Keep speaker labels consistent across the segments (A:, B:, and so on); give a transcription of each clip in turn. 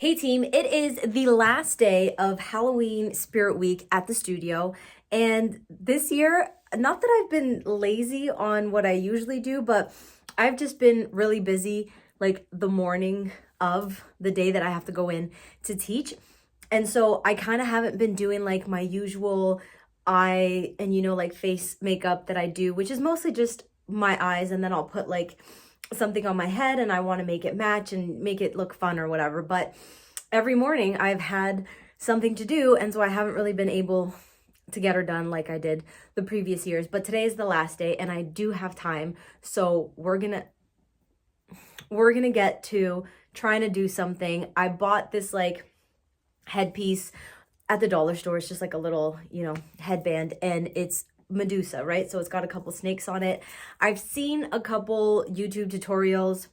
A: Hey team, it is the last day of Halloween Spirit Week at the studio. And this year, not that I've been lazy on what I usually do, but I've just been really busy like the morning of the day that I have to go in to teach. And so I kind of haven't been doing like my usual eye and like face makeup that I do, which is mostly just my eyes, and then I'll put like something on my head and I want to make it match and make it look fun or whatever. But every morning I've had something to do, and so I haven't really been able to get her done like I did the previous years. But today is the last day and I do have time, so we're gonna get to trying to do something. I bought this like headpiece at the dollar store. It's just like a little headband, and it's Medusa, right? So it's got a couple snakes on it. I've seen a couple YouTube tutorials,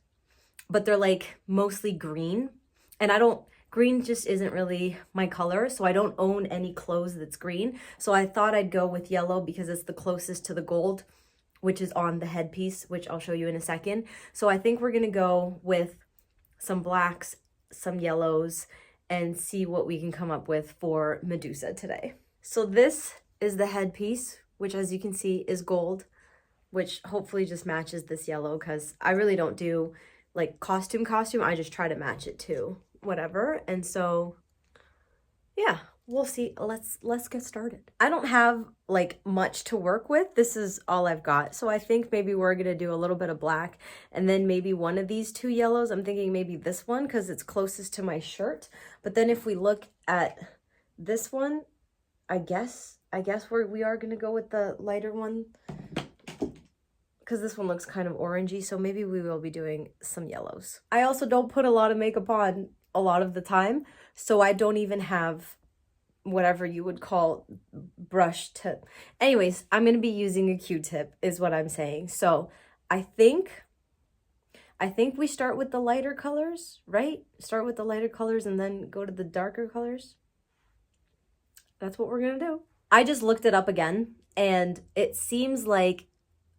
A: but they're like mostly green, and green just isn't really my color, so I don't own any clothes that's green. So I thought I'd go with yellow because it's the closest to the gold, which is on the headpiece, which I'll show you in a second. So I think we're gonna go with some blacks, some yellows, and see what we can come up with for Medusa today. So this is the headpiece, which as you can see is gold, which hopefully just matches this yellow, because I really don't do like costume. I just try to match it to whatever. And so yeah, we'll see. Let's get started. I don't have like much to work with. This is all I've got. So I think maybe we're gonna do a little bit of black and then maybe one of these two yellows. I'm thinking maybe this one because it's closest to my shirt. But then if we look at this one, I guess we are gonna go with the lighter one, because this one looks kind of orangey, so maybe we will be doing some yellows. I also don't put a lot of makeup on a lot of the time, so I don't even have whatever you would call brush tip. Anyways, I'm gonna be using a Q-tip is what I'm saying. So I think we start with the lighter colors, right? Start with the lighter colors and then go to the darker colors. That's what we're gonna do. I just looked it up again, and it seems like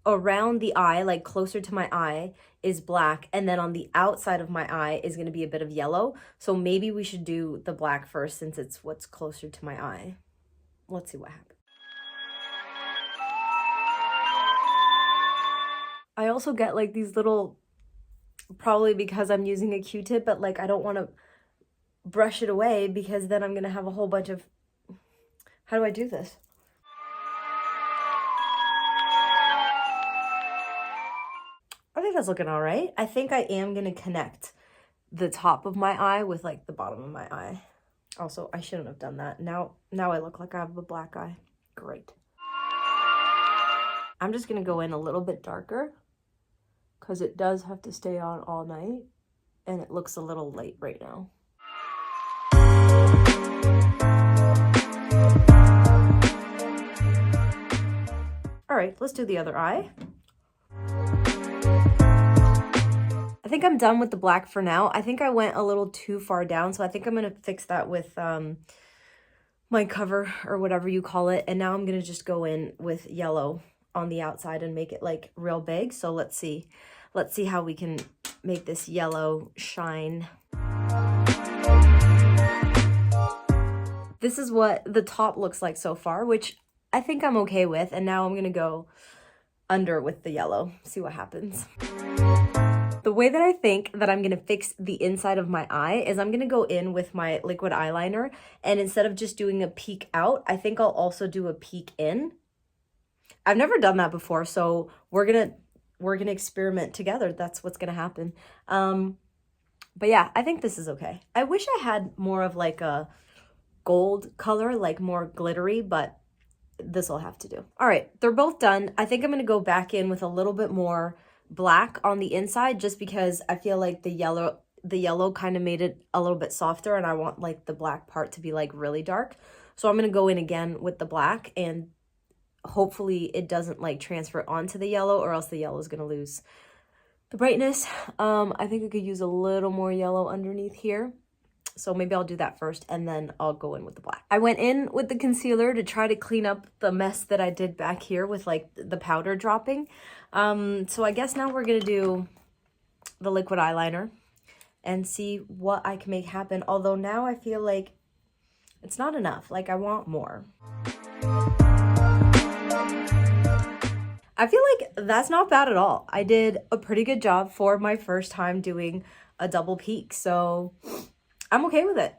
A: around the eye, like closer to my eye, is black, and then on the outside of my eye is going to be a bit of yellow. So maybe we should do the black first, since it's what's closer to my eye. Let's see what happens. I also get like these little, probably because I'm using a Q-tip, but like I don't want to brush it away because then I'm going to have a whole bunch of, how do I do this? I think that's looking all right. I think I am going to connect the top of my eye with like the bottom of my eye. Also, I shouldn't have done that. Now I look like I have a black eye. Great. I'm just going to go in a little bit darker because it does have to stay on all night, and it looks a little late right now. All right, let's do the other eye. I think I'm done with the black for now. I think I went a little too far down, so I think I'm going to fix that with my cover or whatever you call it. And now I'm going to just go in with yellow on the outside and make it like real big. So let's see how we can make this yellow shine. This is what the top looks like so far, which I think I'm okay with. And now I'm going to go under with the yellow, see what happens. The way that I think that I'm going to fix the inside of my eye is I'm going to go in with my liquid eyeliner, and instead of just doing a peek out, I think I'll also do a peek in. I've never done that before, so we're going to experiment together. That's what's going to happen. But yeah, I think this is okay. I wish I had more of like a gold color, like more glittery, but this will have to do. All right, they're both done. I think I'm going to go back in with a little bit more black on the inside, just because I feel like the yellow kind of made it a little bit softer, and I want like the black part to be like really dark. So I'm going to go in again with the black, and hopefully it doesn't like transfer onto the yellow, or else the yellow is going to lose the brightness. I think I could use a little more yellow underneath here. So maybe I'll do that first, and then I'll go in with the black. I went in with the concealer to try to clean up the mess that I did back here with like the powder dropping. So I guess now we're going to do the liquid eyeliner. and see what I can make happen. Although now I feel like it's not enough. Like, I want more. I feel like that's not bad at all. I did a pretty good job for my first time doing a double peak. So I'm okay with it.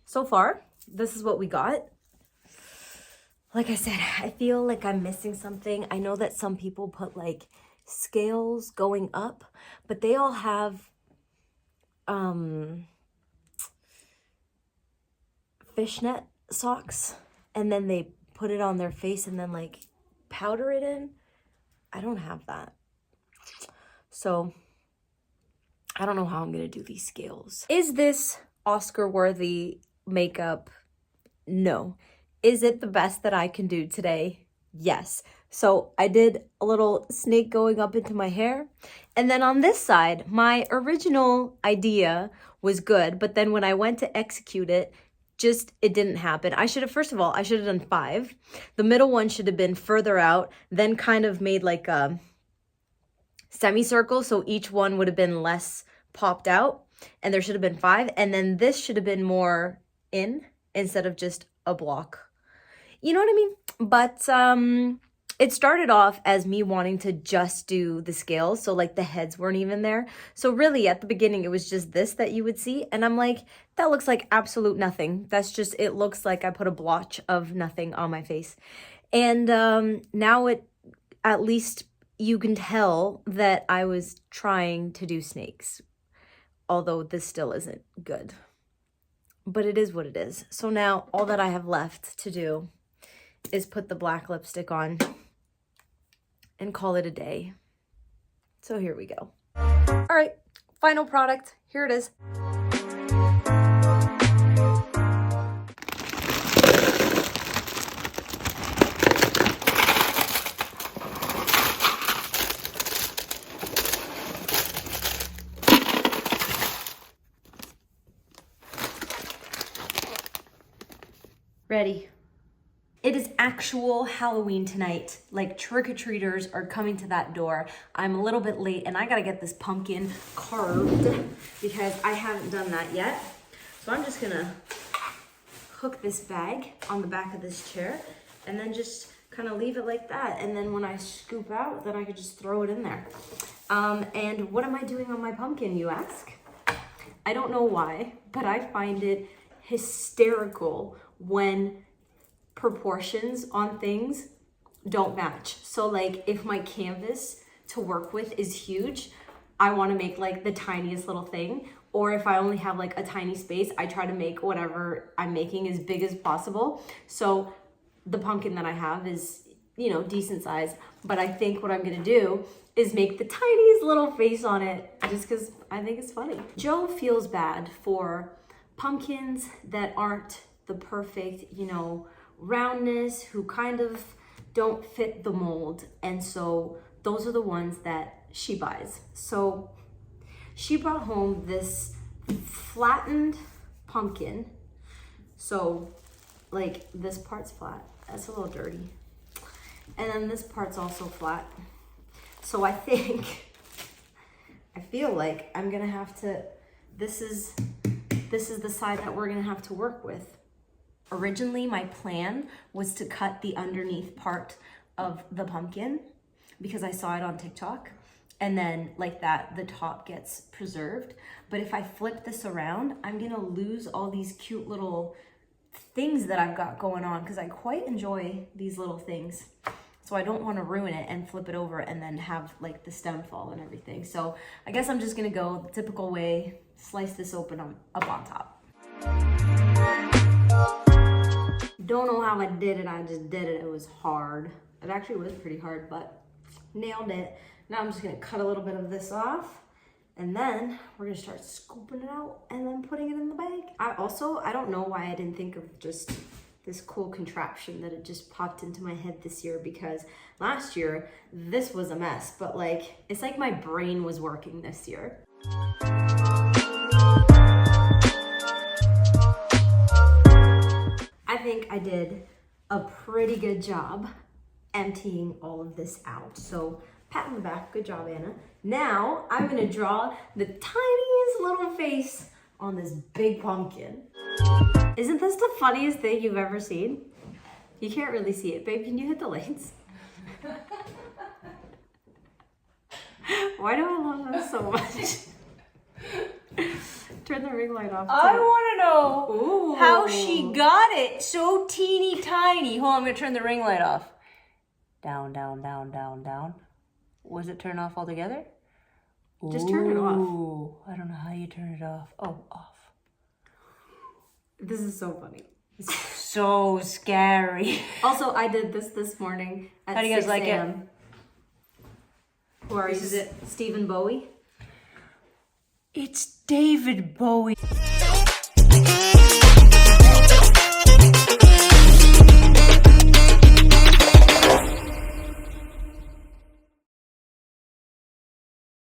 A: So far, this is what we got. Like I said, I feel like I'm missing something. I know that some people put like scales going up, but they all have fishnet socks, and then they put it on their face and then like powder it in. I don't have that. So I don't know how I'm gonna do these scales. Is this Oscar worthy makeup? No. Is it the best that I can do today? Yes. So I did a little snake going up into my hair. And then on this side, my original idea was good, but then when I went to execute it, it didn't happen. First of all, I should have done 5. The middle one should have been further out, then kind of made like a semicircle, so each one would have been less popped out, and there should have been 5. And then this should have been more in instead of just a block. You know what I mean? But it started off as me wanting to just do the scales, so like the heads weren't even there. So really at the beginning it was just this that you would see, and I'm like, that looks like absolute nothing. It looks like I put a blotch of nothing on my face. And now at least you can tell that I was trying to do snakes, although this still isn't good. But it is what it is. So now all that I have left to do is put the black lipstick on and call it a day. So here we go. All right, final product. Here it is. Ready. It is actual Halloween tonight. Like, trick-or-treaters are coming to that door. I'm a little bit late and I gotta get this pumpkin carved because I haven't done that yet. So I'm just gonna hook this bag on the back of this chair and then just kind of leave it like that. And then when I scoop out, then I could just throw it in there. And what am I doing on my pumpkin, you ask? I don't know why, but I find it hysterical when proportions on things don't match. So like if my canvas to work with is huge, I want to make like the tiniest little thing. Or if I only have like a tiny space, I try to make whatever I'm making as big as possible. So the pumpkin that I have is, you know, decent size. But I think what I'm going to do is make the tiniest little face on it just because I think it's funny. Joe feels bad for pumpkins that aren't the perfect, you know, roundness, who kind of don't fit the mold. And so those are the ones that she buys. So she brought home this flattened pumpkin. So like this part's flat. That's a little dirty. And then this part's also flat. So I feel like I'm gonna have to, this is the side that we're gonna have to work with. Originally, my plan was to cut the underneath part of the pumpkin because I saw it on TikTok, and then like that, the top gets preserved. But if I flip this around, I'm gonna lose all these cute little things that I've got going on because I quite enjoy these little things. So I don't want to ruin it and flip it over and then have like the stem fall and everything. So I guess I'm just gonna go the typical way, slice this open up on top. Don't know how I did it, I just did it. It was hard. It actually was pretty hard, but nailed it. Now I'm just gonna cut a little bit of this off, and then we're gonna start scooping it out and then putting it in the bag. I don't know why I didn't think of just this cool contraption that it just popped into my head this year, because last year this was a mess, but like, it's like my brain was working this year. I think I did a pretty good job emptying all of this out. So Pat on the back. Good job, Anna. Now I'm gonna draw the tiniest little face on this big pumpkin. Isn't this the funniest thing you've ever seen? You can't really see it. Babe, can you hit the lights? Why do I love this so much? Turn the ring light off.
B: I want to know
A: Ooh.
B: how she got it so teeny tiny. Hold on, I'm going to turn the ring light off. Down, down, down, down, down. Was it turn off altogether?
A: Just turn it off.
B: Ooh, I don't know how you turn it off. Oh, off.
A: This is so funny.
B: So scary.
A: Also, I did this morning at 6 a.m.
B: How do you guys like it?
A: Who are you? Is it Stephen Bowie?
B: It's David Bowie.